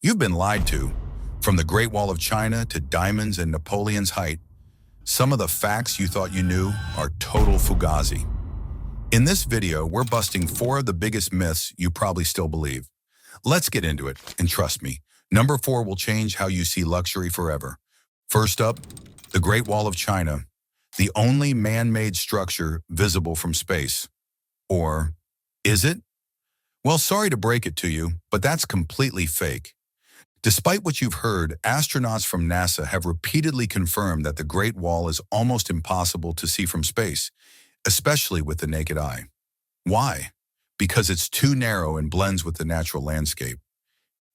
You've been lied to. From the Great Wall of China to diamonds and Napoleon's height, some of the facts you thought you knew are total fugazi. In this video, we're busting 4 of the biggest myths you probably still believe. Let's get into it, and trust me, number 4 will change how you see luxury forever. First up, the Great Wall of China, the only man-made structure visible from space. Or is it? Well, sorry to break it to you, but that's completely fake. Despite what you've heard, astronauts from NASA have repeatedly confirmed that the Great Wall is almost impossible to see from space, especially with the naked eye. Why? Because it's too narrow and blends with the natural landscape.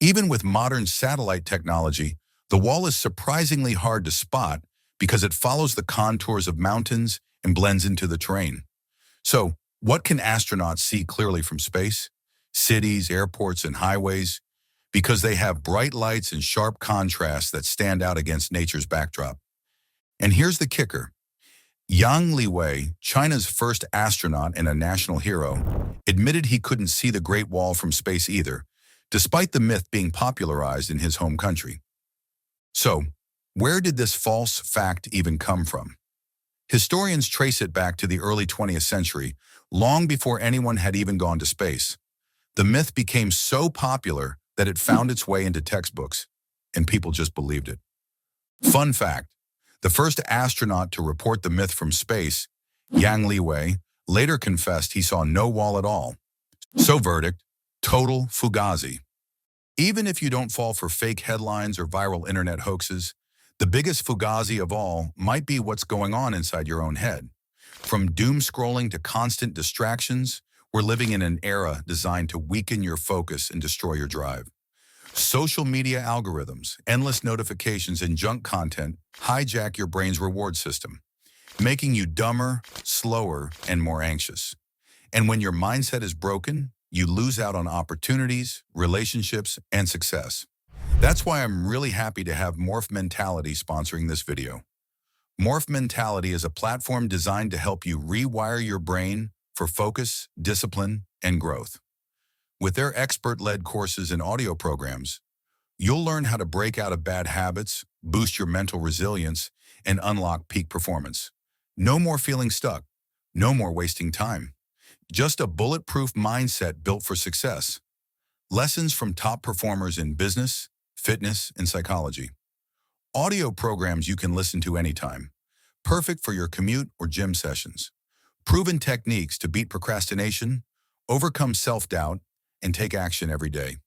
Even with modern satellite technology, the wall is surprisingly hard to spot because it follows the contours of mountains and blends into the terrain. So, what can astronauts see clearly from space? Cities, airports, and highways, because they have bright lights and sharp contrasts that stand out against nature's backdrop. And here's the kicker. Yang Liwei, China's first astronaut and a national hero, admitted he couldn't see the Great Wall from space either, despite the myth being popularized in his home country. So, where did this false fact even come from? Historians trace it back to the early 20th century, long before anyone had even gone to space. The myth became so popular that it found its way into textbooks, and people just believed it. Fun fact, the first astronaut to report the myth from space, Yang Liwei, later confessed he saw no wall at all. So verdict, total fugazi. Even if you don't fall for fake headlines or viral internet hoaxes, the biggest fugazi of all might be what's going on inside your own head. From doom scrolling to constant distractions, we're living in an era designed to weaken your focus and destroy your drive. Social media algorithms, endless notifications, and junk content hijack your brain's reward system, making you dumber, slower, and more anxious. And when your mindset is broken, you lose out on opportunities, relationships, and success. That's why I'm really happy to have Morph Mentality sponsoring this video. Morph Mentality is a platform designed to help you rewire your brain for focus, discipline, and growth. With their expert-led courses and audio programs, you'll learn how to break out of bad habits, boost your mental resilience, and unlock peak performance. No more feeling stuck. No more wasting time. Just a bulletproof mindset built for success. Lessons from top performers in business, fitness, and psychology. Audio programs you can listen to anytime. Perfect for your commute or gym sessions. Proven techniques to beat procrastination, overcome self-doubt, and take action every day.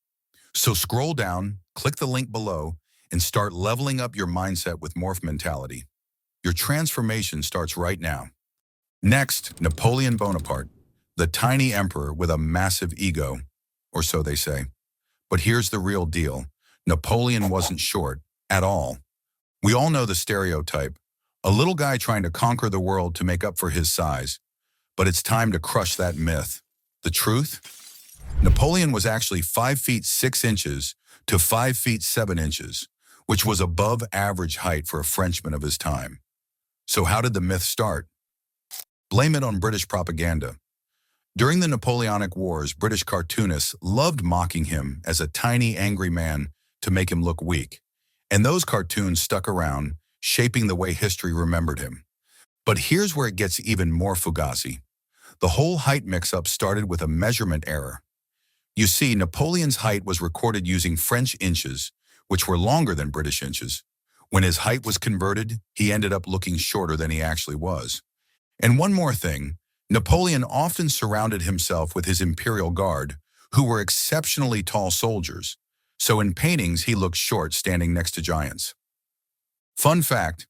So scroll down, click the link below, and start leveling up your mindset with Morph Mentality. Your transformation starts right now. Next, Napoleon Bonaparte, the tiny emperor with a massive ego, or so they say. But here's the real deal. Napoleon wasn't short at all. We all know the stereotype, a little guy trying to conquer the world to make up for his size. But it's time to crush that myth. The truth? Napoleon was actually 5 feet 6 inches to 5 feet 7 inches, which was above average height for a Frenchman of his time. So how did the myth start? Blame it on British propaganda. During the Napoleonic Wars, British cartoonists loved mocking him as a tiny, angry man to make him look weak. And those cartoons stuck around, shaping the way history remembered him. But here's where it gets even more fugazi. The whole height mix-up started with a measurement error. You see, Napoleon's height was recorded using French inches, which were longer than British inches. When his height was converted, he ended up looking shorter than he actually was. And one more thing, Napoleon often surrounded himself with his imperial guard, who were exceptionally tall soldiers. So in paintings, he looked short standing next to giants. Fun fact,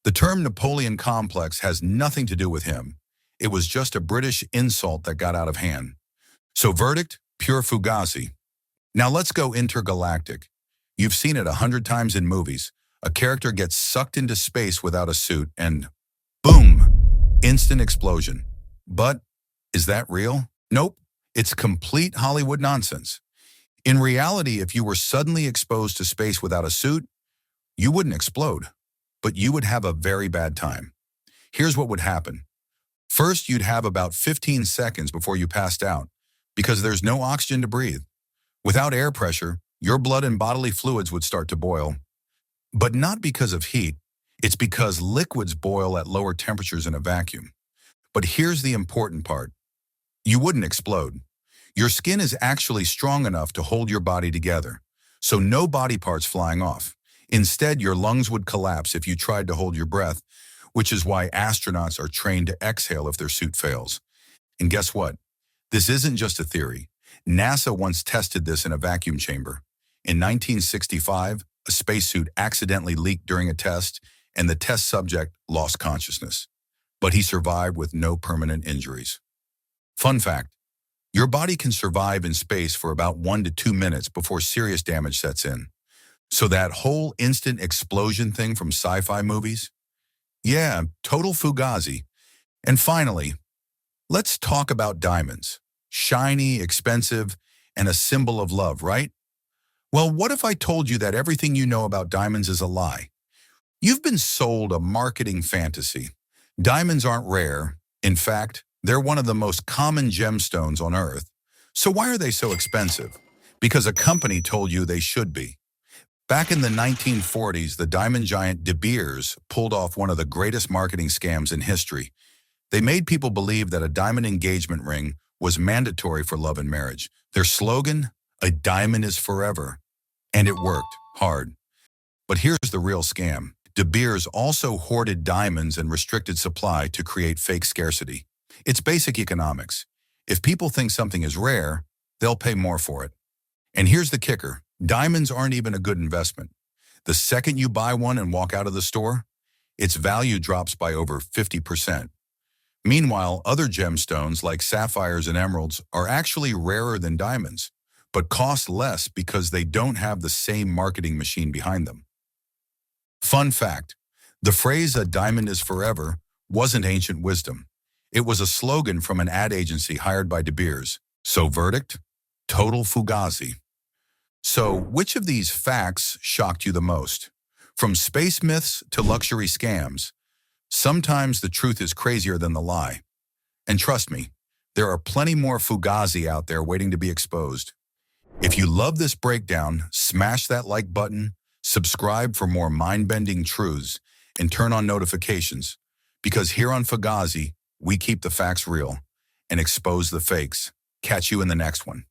the term Napoleon complex has nothing to do with him. It was just a British insult that got out of hand. So verdict, pure fugazi. Now let's go intergalactic. You've seen it 100 times in movies. A character gets sucked into space without a suit and boom, instant explosion. But is that real? Nope, it's complete Hollywood nonsense. In reality, if you were suddenly exposed to space without a suit, you wouldn't explode, but you would have a very bad time. Here's what would happen. First, you'd have about 15 seconds before you passed out, because there's no oxygen to breathe. Without air pressure, your blood and bodily fluids would start to boil. But not because of heat, it's because liquids boil at lower temperatures in a vacuum. But here's the important part. You wouldn't explode. Your skin is actually strong enough to hold your body together, so no body parts flying off. Instead, your lungs would collapse if you tried to hold your breath, which is why astronauts are trained to exhale if their suit fails. And guess what? This isn't just a theory. NASA once tested this in a vacuum chamber. In 1965, a spacesuit accidentally leaked during a test, and the test subject lost consciousness. But he survived with no permanent injuries. Fun fact, your body can survive in space for about 1 to 2 minutes before serious damage sets in. So that whole instant explosion thing from sci-fi movies? Yeah, total Fugazi. And finally, let's talk about diamonds. Shiny, expensive, and a symbol of love, right? Well, what if I told you that everything you know about diamonds is a lie? You've been sold a marketing fantasy. Diamonds aren't rare. In fact, they're one of the most common gemstones on Earth. So why are they so expensive? Because a company told you they should be. Back in the 1940s, the diamond giant De Beers pulled off one of the greatest marketing scams in history. They made people believe that a diamond engagement ring was mandatory for love and marriage. Their slogan, "A diamond is forever." And it worked, hard. But here's the real scam. De Beers also hoarded diamonds and restricted supply to create fake scarcity. It's basic economics. If people think something is rare, they'll pay more for it. And here's the kicker. Diamonds aren't even a good investment. The second you buy one and walk out of the store, its value drops by over 50%. Meanwhile, other gemstones like sapphires and emeralds are actually rarer than diamonds, but cost less because they don't have the same marketing machine behind them. Fun fact, the phrase "a diamond is forever" wasn't ancient wisdom. It was a slogan from an ad agency hired by De Beers. So verdict? Total Fugazi. So which of these facts shocked you the most? From space myths to luxury scams, sometimes the truth is crazier than the lie. And trust me, there are plenty more Fugazi out there waiting to be exposed. If you love this breakdown, smash that like button, subscribe for more mind-bending truths, and turn on notifications. Because here on Fugazi, we keep the facts real and expose the fakes. Catch you in the next one.